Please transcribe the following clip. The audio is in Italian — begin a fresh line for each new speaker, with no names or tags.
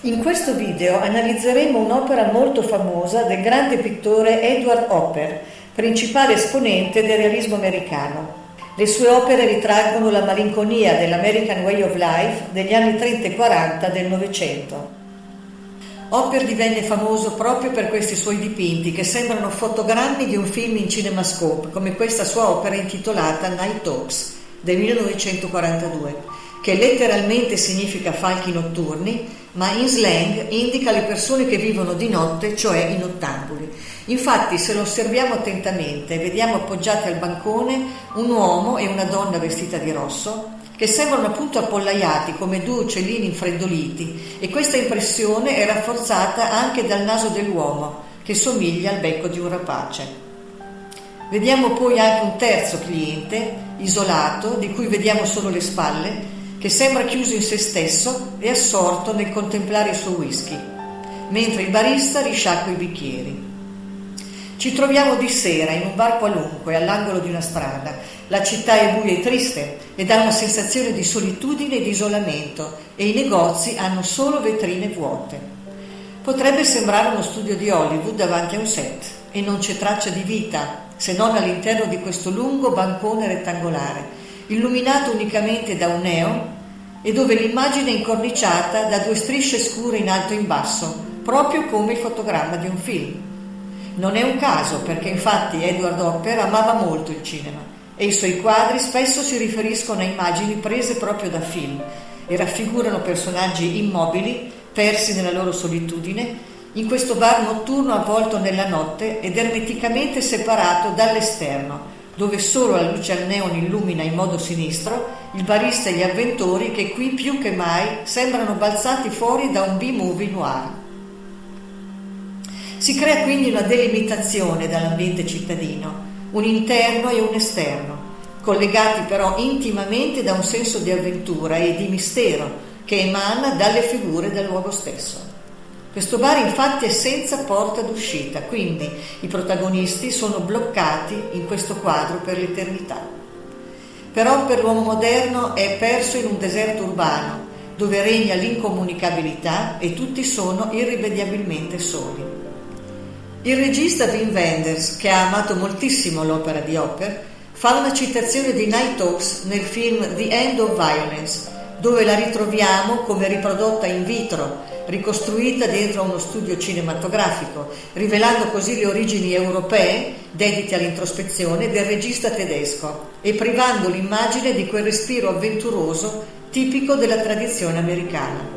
In questo video analizzeremo un'opera molto famosa del grande pittore Edward Hopper, principale esponente del realismo americano. Le sue opere ritraggono la malinconia dell'American Way of Life degli anni 30 e 40 del Novecento. Hopper divenne famoso proprio per questi suoi dipinti che sembrano fotogrammi di un film in cinemascope, come questa sua opera intitolata Night Talks del 1942, che letteralmente significa falchi notturni, ma in slang indica le persone che vivono di notte, cioè i nottambuli. Infatti, se lo osserviamo attentamente, vediamo appoggiati al bancone un uomo e una donna vestita di rosso, che sembrano appunto appollaiati come due uccellini infreddoliti, e questa impressione è rafforzata anche dal naso dell'uomo, che somiglia al becco di un rapace. Vediamo poi anche un terzo cliente, isolato, di cui vediamo solo le spalle, che sembra chiuso in se stesso e assorto nel contemplare il suo whisky, mentre il barista risciacqua i bicchieri. Ci troviamo di sera in un bar qualunque, all'angolo di una strada. La città è buia e triste e dà una sensazione di solitudine e di isolamento, e i negozi hanno solo vetrine vuote. Potrebbe sembrare uno studio di Hollywood davanti a un set, e non c'è traccia di vita, se non all'interno di questo lungo bancone rettangolare, illuminato unicamente da un neon, e dove l'immagine è incorniciata da due strisce scure in alto e in basso, proprio come il fotogramma di un film. Non è un caso, perché infatti Edward Hopper amava molto il cinema e i suoi quadri spesso si riferiscono a immagini prese proprio da film e raffigurano personaggi immobili, persi nella loro solitudine, in questo bar notturno avvolto nella notte ed ermeticamente separato dall'esterno, dove solo la luce al neon illumina in modo sinistro il barista e gli avventori che qui più che mai sembrano balzati fuori da un B-movie noir. Si crea quindi una delimitazione dall'ambiente cittadino, un interno e un esterno, collegati però intimamente da un senso di avventura e di mistero che emana dalle figure del luogo stesso. Questo bar infatti è senza porta d'uscita, quindi i protagonisti sono bloccati in questo quadro per l'eternità. Però per l'uomo moderno è perso in un deserto urbano, dove regna l'incomunicabilità e tutti sono irrimediabilmente soli. Il regista Wim Wenders, che ha amato moltissimo l'opera di Hopper, fa una citazione di Night Talks nel film The End of Violence, dove la ritroviamo come riprodotta in vitro, ricostruita dentro a uno studio cinematografico, rivelando così le origini europee, dedite all'introspezione, del regista tedesco e privando l'immagine di quel respiro avventuroso tipico della tradizione americana.